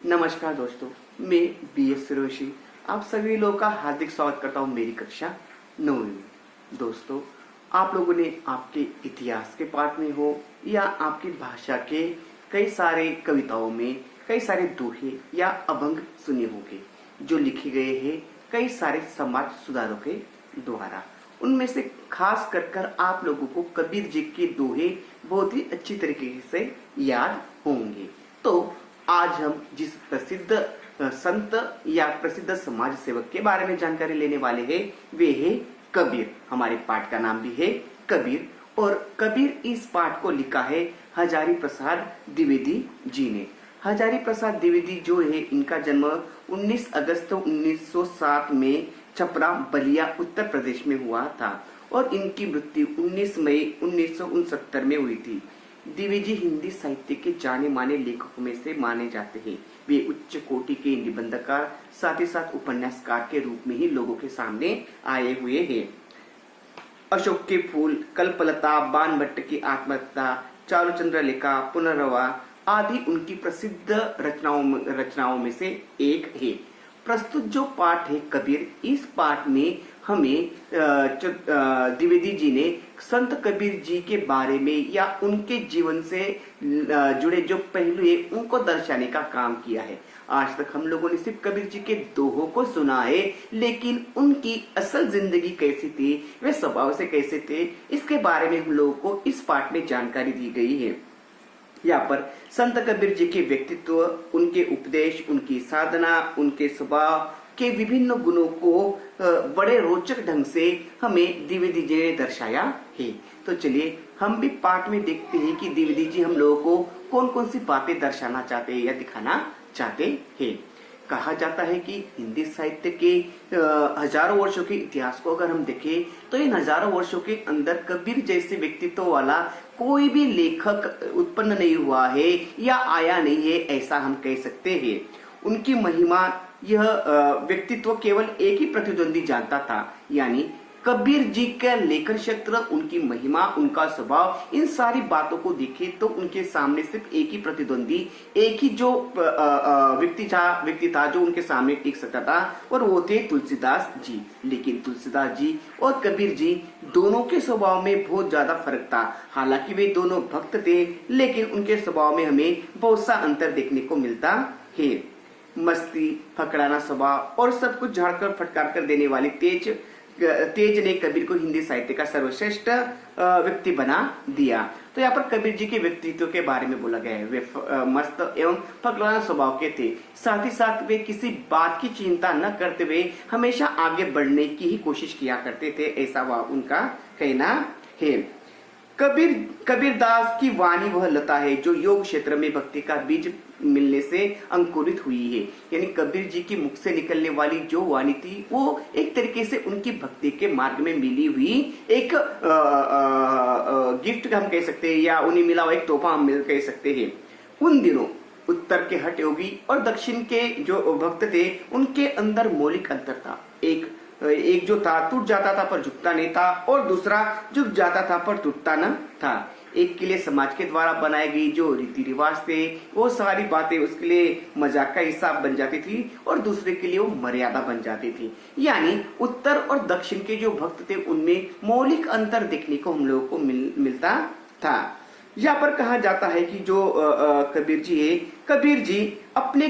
नमस्कार दोस्तों, मैं BS सुरेशी आप सभी लोगों का हार्दिक स्वागत करता हूँ मेरी कक्षा 9वीं में। दोस्तों, आप लोगों ने आपके इतिहास के पाठ में हो या आपकी भाषा के कई सारे कविताओं में कई सारे दोहे या अभंग सुने होंगे जो लिखे गए हैं कई सारे समाज सुधारकों के द्वारा। उनमें से खास कर आप लोगों को कबीर जी के दोहे बहुत ही अच्छी तरीके से याद होंगे। तो आज हम जिस प्रसिद्ध संत या प्रसिद्ध समाज सेवक के बारे में जानकारी लेने वाले हैं वे है कबीर। हमारे पाठ का नाम भी है कबीर और कबीर इस पाठ को लिखा है हजारी प्रसाद द्विवेदी जी ने। हजारी प्रसाद द्विवेदी जो है इनका जन्म 19 अगस्त 1907 में छपरा बलिया उत्तर प्रदेश में हुआ था और इनकी मृत्यु 19 मई 1969 में हुई थी। द्विवेदी हिंदी साहित्य के जाने माने लेखकों में से माने जाते हैं। वे उच्च कोटि के निबंधकार साथ ही साथ उपन्यासकार के रूप में ही लोगों के सामने आए हुए हैं। अशोक के फूल, कल्पलता, बाणभट्ट की आत्महत्या, चारुचंद्र लेखा, पुनर्वा आदि उनकी प्रसिद्ध रचनाओं में से एक है। प्रस्तुत जो पाठ है कबीर, इस पाठ में हमें द्विवेदी जी ने संत कबीर जी के बारे में या उनके जीवन से जुड़े जो पहलू है उनको दर्शाने का काम किया है। आज तक हम लोगों ने सिर्फ कबीर जी के दोहों को सुना है, लेकिन उनकी असल जिंदगी कैसी थी, वे स्वभाव से कैसे थे, इसके बारे में हम लोगों को इस पाठ में जानकारी दी गई है। यहाँ पर संत कबीर जी के व्यक्तित्व, उनके उपदेश, उनकी साधना, उनके स्वभाव के विभिन्न गुणों को बड़े रोचक ढंग से हमें द्विवेदी जी ने दर्शाया है। तो चलिए हम भी पाठ में देखते हैं कि द्विवेदी जी हम लोगों को कौन कौन सी बातें दर्शाना चाहते हैं या दिखाना चाहते हैं। कहा जाता है कि हिंदी साहित्य के हजारों वर्षों के इतिहास को अगर हम देखें तो इन हजारों वर्षों के अंदर कबीर जैसे व्यक्तित्व वाला कोई भी लेखक उत्पन्न नहीं हुआ है या आया नहीं है, ऐसा हम कह सकते हैं। उनकी महिमा यह व्यक्तित्व केवल एक ही प्रतिद्वंदी जानता था, यानी कबीर जी का लेखन क्षेत्र, उनकी महिमा, उनका स्वभाव, इन सारी बातों को देखे तो उनके सामने सिर्फ एक ही प्रतिद्वंदी, एक ही जो व्यक्ति था जो उनके सामने टिक सकता था और वो थे तुलसीदास जी। लेकिन तुलसीदास जी और कबीर जी दोनों के स्वभाव में बहुत ज्यादा फर्क था। हालांकि वे दोनों भक्त थे, लेकिन उनके स्वभाव में हमें बहुत सा अंतर देखने को मिलता है। मस्ती, फकड़ाना स्वभाव और सब कुछ झाड़कर फटकार कर देने वाली तेज ने कबीर को हिंदी साहित्य का सर्वश्रेष्ठ व्यक्ति बना दिया। तो यहाँ पर कबीर जी के व्यक्तित्व के बारे में बोला गया है। वे मस्त एवं फकड़ाना स्वभाव के थे। साथ ही साथ वे किसी बात की चिंता न करते हुए हमेशा आगे बढ़ने की ही कोशिश किया करते थे, ऐसा उनका कहना है। कबीरदास की वाणी वह लता है जो योग क्षेत्र में भक्ति का बीज मिलने से अंकुरित हुई है। यानी कबीर जी की मुख से निकलने वाली जो वाणी थी वो एक तरीके से उनकी भक्ति के मार्ग में मिली हुई एक गिफ्ट हम कह सकते हैं या उन्हें मिला हुआ एक तोहफा हम कह सकते हैं। उन दिनों उत्तर के हठ योगी और दक्षिण के जो भक्त थे उनके अंदर मौलिक अंतर था। एक जो था टूट जाता था पर झुकता नहीं था और दूसरा झुक जाता था पर टूटता न था। एक के लिए समाज के द्वारा बनाई गई जो रीति रिवाज थे वो सारी बातें उसके लिए मजाक का हिस्सा बन जाती थी और दूसरे के लिए वो मर्यादा बन जाती थी। यानी उत्तर और दक्षिण के जो भक्त थे उनमें मौलिक अंतर देखने को हम लोगों को मिलता था। यहाँ पर कहा जाता है कि जो कबीर जी है, कबीर जी अपने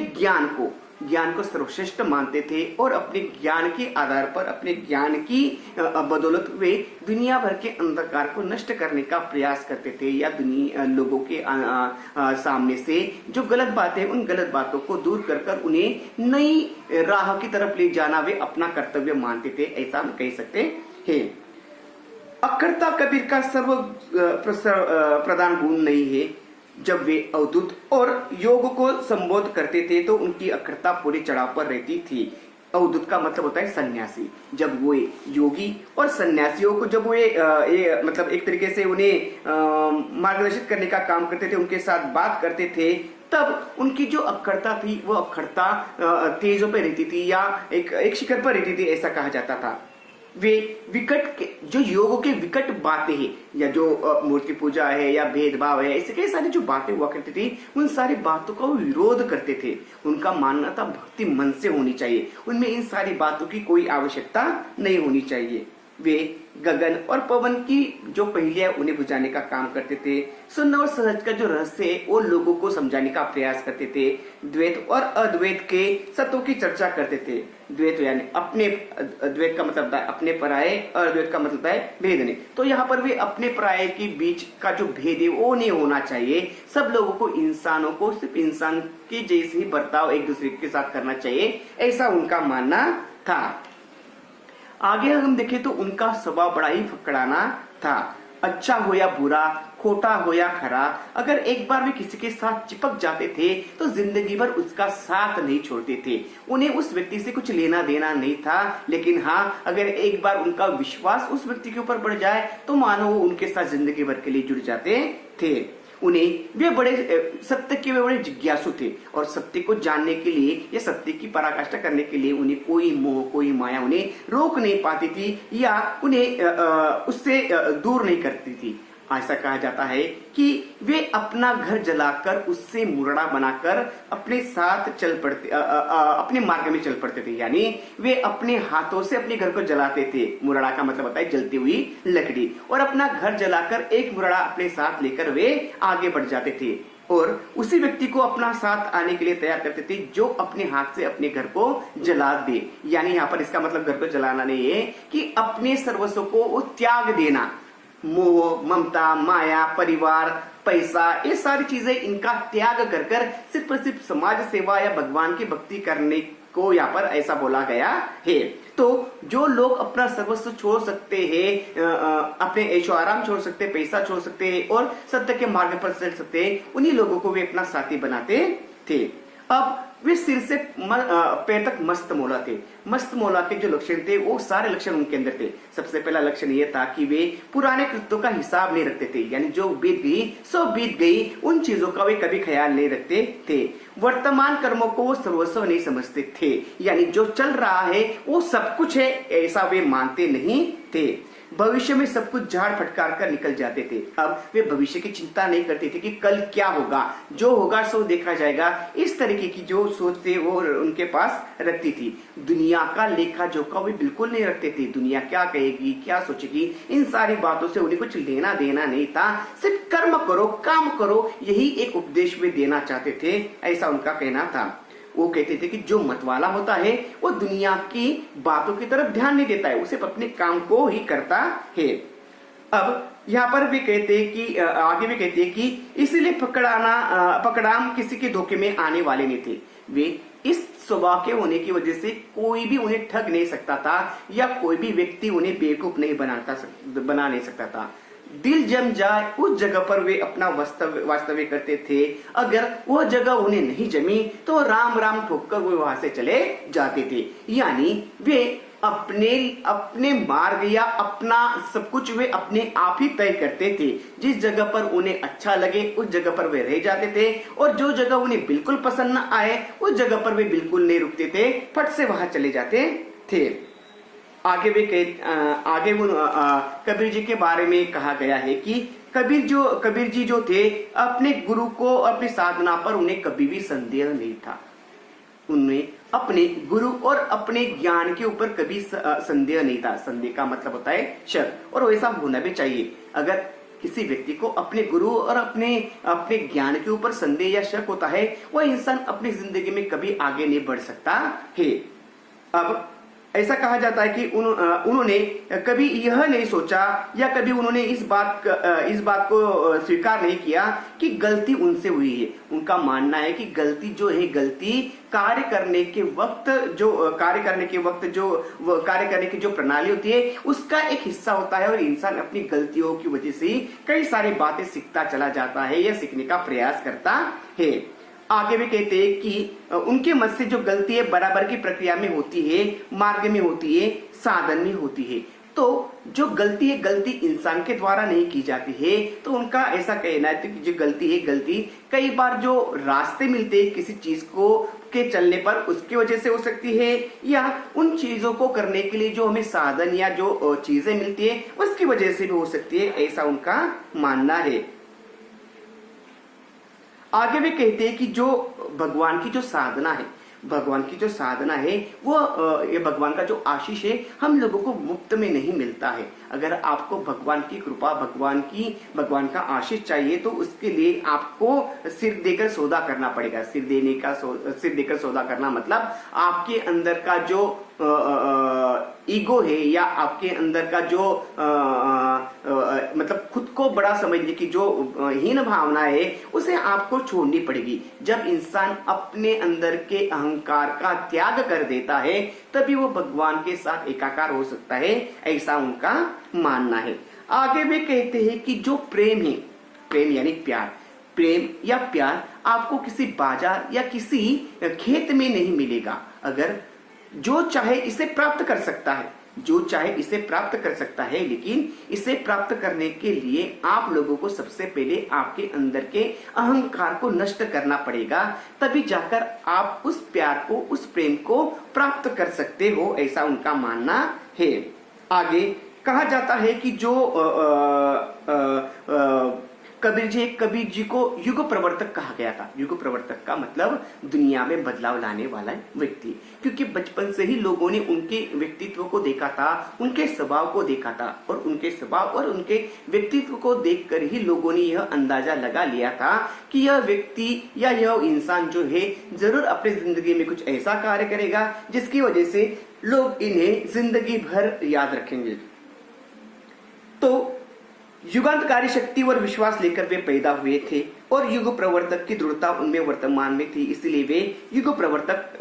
ज्ञान को सर्वश्रेष्ठ मानते थे और अपने ज्ञान के आधार पर, अपने ज्ञान की बदौलत वे दुनिया भर के अंधकार को नष्ट करने का प्रयास करते थे या लोगों के सामने से जो गलत बातें उन गलत बातों को दूर कर उन्हें नई राह की तरफ ले जाना वे अपना कर्तव्य मानते थे, ऐसा हम कह सकते हैं। अखंडता कबीर का सर्व प्रधान गुण नहीं है। जब वे अवधूत और योग को संबोध करते थे तो उनकी अखंडता पूरी चढ़ाव पर रहती थी। अवधूत का मतलब होता है सन्यासी। जब वो योगी और सन्यासियों को जब वे मतलब एक तरीके से उन्हें मार्गदर्शित करने का काम करते थे, उनके साथ बात करते थे, तब उनकी जो अखंडता थी वो अखंडता तेजों पर रहती थी या एक शिखर पर रहती थी, ऐसा कहा जाता था। वे जो योगों के विकट बातें हैं, या जो मूर्ति पूजा है या भेदभाव है, ऐसे कई सारी जो बातें हुआ करती थी, उन सारी बातों का वो विरोध करते थे। उनका मानना था भक्ति मन से होनी चाहिए, उनमें इन सारी बातों की कोई आवश्यकता नहीं होनी चाहिए। वे गगन और पवन की जो पहेलियां उन्हें बुझाने का काम करते थे। शून्य और सहज का जो रहस्य है वो लोगों को समझाने का प्रयास करते थे। द्वैत और अद्वैत के सत्यों की चर्चा करते थे। द्वैत यानी अपने, द्वैत का मतलब है अपने पराये, और अद्वैत का मतलब है भेदने। तो यहाँ पर वे अपने पराये के बीच का जो भेद है वो नहीं होना चाहिए। सब लोगों को, इंसानों को सिर्फ इंसान के जैसे ही बर्ताव एक दूसरे के साथ करना चाहिए, ऐसा उनका मानना था। आगे हम देखें तो उनका स्वभाव बड़ा ही फकड़ाना था। अच्छा हो या बुरा, खोटा हो या खरा, अगर एक बार वे किसी के साथ चिपक जाते थे तो जिंदगी भर उसका साथ नहीं छोड़ते थे। उन्हें उस व्यक्ति से कुछ लेना देना नहीं था, लेकिन हाँ, अगर एक बार उनका विश्वास उस व्यक्ति के ऊपर बढ़ जाए तो मानो वो उनके साथ जिंदगी भर के लिए जुड़ जाते थे। वे सत्य के वे बड़े जिज्ञासु थे, और सत्य को जानने के लिए या सत्य की पराकाष्ठा करने के लिए उन्हें कोई मोह, कोई माया उन्हें रोक नहीं पाती थी, या उन्हें उससे दूर नहीं करती थी। ऐसा कहा जाता है कि वे अपना घर जलाकर उससे मुरड़ा बनाकर अपने साथ चल पड़ते, अपने मार्ग में चल पड़ते थे। यानी वे अपने हाथों से अपने घर को जलाते थे। मुरड़ा का मतलब होता है जलती हुई लकड़ी, और अपना घर जलाकर एक मुरड़ा अपने साथ लेकर वे आगे बढ़ जाते थे, और उसी व्यक्ति को अपना साथ आने के लिए तैयार करते थे जो अपने हाथ से अपने घर को जला दे। यानी यहाँ पर इसका मतलब घर को जलाना नहीं है कि अपने सर्वस्व को त्याग देना। मोह, ममता, माया, परिवार, पैसा, ये सारी चीजें इनका त्याग कर कर सिर्फ समाज सेवा या भगवान की भक्ति करने को यहाँ पर ऐसा बोला गया है। तो जो लोग अपना सर्वस्व छोड़ सकते हैं, अपने ऐशो आराम छोड़ सकते हैं, पैसा छोड़ सकते हैं और सत्य के मार्ग पर चल सकते हैं, उन्हीं लोगों को वे अपना साथी बनाते थे। अब वे सिर से पैर तक मस्त मौला थे। मस्त मौला के जो लक्षण थे वो सारे लक्षण उनके अंदर थे। सबसे पहला लक्षण ये था कि वे पुराने कृत्यों का हिसाब नहीं रखते थे, यानी जो बीत गई सो बीत गई, उन चीजों का वे कभी ख्याल नहीं रखते थे। वर्तमान कर्मों को वो सर्वस्व नहीं समझते थे, यानी जो चल रहा है वो सब कुछ है ऐसा वे मानते नहीं थे। भविष्य में सब कुछ झाड़ फटकार कर निकल जाते थे। अब वे भविष्य की चिंता नहीं करते थे कि कल क्या होगा, जो होगा सो देखा जाएगा। इस तरीके की जो सोच थे वो उनके पास रखती थी। दुनिया का लेखा जोखा वे बिल्कुल नहीं रखते थे। दुनिया क्या कहेगी, क्या सोचेगी, इन सारी बातों से उन्हें कुछ लेना देना नहीं था। सिर्फ कर्म करो, काम करो, यही एक उपदेश वे देना चाहते थे, ऐसा उनका कहना था। वो कहते थे कि जो मतवाला होता है वो दुनिया की बातों की तरफ ध्यान नहीं देता है, उसे अपने काम को ही करता है। अब यहाँ पर भी कहते हैं कि आगे भी कहते हैं कि इसीलिए पकड़ाम किसी के धोखे में आने वाले नहीं थे। वे इस स्वभाव के होने की वजह से कोई भी उन्हें ठग नहीं सकता था, या कोई भी व्यक्ति उन्हें बेवकूफ नहीं बना नहीं सकता था। दिल जम जाए उस जगह पर वे अपना वास्तव्य करते थे। अगर वह जगह उन्हें नहीं जमी तो राम राम ठोककर वो वहां से चले जाते थे। यानी वे अपने मार्ग या अपना सब कुछ वे अपने आप ही तय करते थे। जिस जगह पर उन्हें अच्छा लगे उस जगह पर वे रह जाते थे, और जो जगह उन्हें बिल्कुल पसंद न आए उस जगह पर वे बिल्कुल नहीं रुकते थे, फट से वहां चले जाते थे। आगे कबीर जी के बारे में कहा गया है कि कबीर जी जो थे अपने गुरु को अपनी साधना पर उन्हें कभी भी संदेह नहीं था। उन्हें अपने गुरु और अपने ज्ञान के ऊपर कभी संदेह नहीं था। संदेह का मतलब होता है शक, और वैसा होना भी चाहिए। अगर किसी व्यक्ति को अपने गुरु और अपने ज्ञान के ऊपर संदेह या शक होता है, वह इंसान अपनी जिंदगी में कभी आगे नहीं बढ़ सकता है। अब ऐसा कहा जाता है कि उन्होंने कभी यह नहीं सोचा या कभी उन्होंने इस बात को स्वीकार नहीं किया कि गलती उनसे हुई है। उनका मानना है कि गलती जो है, गलती कार्य करने के वक्त जो प्रणाली होती है उसका एक हिस्सा होता है, और इंसान अपनी गलतियों की वजह से कई सारी बातें सीखता चला जाता है या सीखने का प्रयास करता है। आगे भी कहते हैं कि उनके मत से जो गलती है बराबर की प्रक्रिया में होती है, मार्ग में होती है, साधन में होती है। तो जो गलती है, गलती इंसान के द्वारा नहीं की जाती है। तो उनका ऐसा कहना है कि जो गलती है, गलती कई बार जो रास्ते मिलते हैं किसी चीज को के चलने पर उसकी वजह से हो सकती है, या उन चीजों को करने के लिए जो हमें साधन या जो चीजें मिलती है उसकी वजह से भी हो सकती है, ऐसा उनका मानना है। आगे वे कहते हैं कि जो भगवान की जो साधना है, भगवान की जो साधना है वो ये भगवान का जो आशीष है हम लोगों को मुफ्त में नहीं मिलता है। अगर आपको भगवान की कृपा, भगवान का आशीष चाहिए तो उसके लिए आपको सिर देकर सौदा करना पड़ेगा। सिर देकर सौदा करना मतलब आपके अंदर का जो ईगो है या आपके अंदर का जो मतलब खुद को बड़ा समझने की जो हीन भावना है उसे आपको छोड़नी पड़ेगी। जब इंसान अपने अंदर के अहंकार का त्याग कर देता है तभी वो भगवान के साथ एकाकार हो सकता है, ऐसा उनका मानना है। आगे वे कहते हैं कि जो प्रेम है, प्रेम यानी प्यार, प्रेम या प्यार आपको किसी बाजार या किसी खेत में नहीं मिलेगा। अगर जो चाहे इसे प्राप्त कर सकता है, जो चाहे इसे प्राप्त कर सकता है, लेकिन इसे प्राप्त करने के लिए आप लोगों को सबसे पहले आपके अंदर के अहंकार को नष्ट करना पड़ेगा, तभी जाकर आप उस प्यार को, उस प्रेम को प्राप्त कर सकते हो, ऐसा उनका मानना है। आगे कहा जाता है कि जो कबीर जी को युग प्रवर्तक कहा गया था। युग प्रवर्तक का मतलब दुनिया में बदलाव लाने वाला व्यक्ति, क्योंकि बचपन से ही लोगों ने उनके व्यक्तित्व को देखा था, उनके स्वभाव को देखा था, और उनके स्वभाव और उनके व्यक्तित्व को देखकर ही लोगों ने यह अंदाजा लगा लिया था कि यह व्यक्ति या यह इंसान जो है जरूर अपनी जिंदगी में कुछ ऐसा कार्य करेगा जिसकी वजह से लोग इन्हें जिंदगी भर याद रखेंगे। तो युगांतकारी शक्ति और विश्वास लेकर वे पैदा हुए थे और युग प्रवर्तक की दृढ़ता उनमें वर्तमान में थी, इसलिए वे युग प्रवर्तक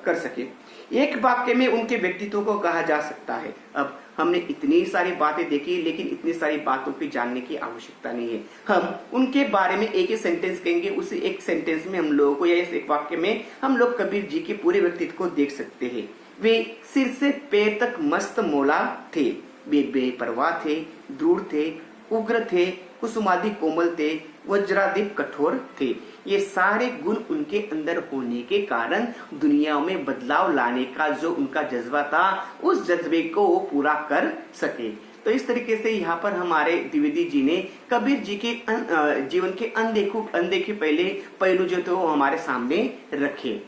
कर सके। एक वाक्य में उनके व्यक्तित्व को कहा जा सकता है। अब हमने इतनी सारी बातें देखी, लेकिन इतनी सारी बातों की जानने की आवश्यकता नहीं है। हम उनके बारे में एक ही सेंटेंस कहेंगे, उसी एक सेंटेंस में हम लोगों को या इस एक वाक्य में हम लोग कबीर जी के पूरे व्यक्तित्व को देख सकते हैं। वे सिर से पैर तक मस्त मौला थे, वे बेपरवाह थे, दृढ़ थे, उग्र थे, कुसुमादि कोमल थे, वज्रादीप कठोर थे। ये सारे गुण उनके अंदर होने के कारण दुनिया में बदलाव लाने का जो उनका जज्बा था, उस जज्बे को वो पूरा कर सके। तो इस तरीके से यहाँ पर हमारे द्विवेदी जी ने कबीर जी के जीवन के अनदेखे पहले पहलू जो थे वो हमारे सामने रखे।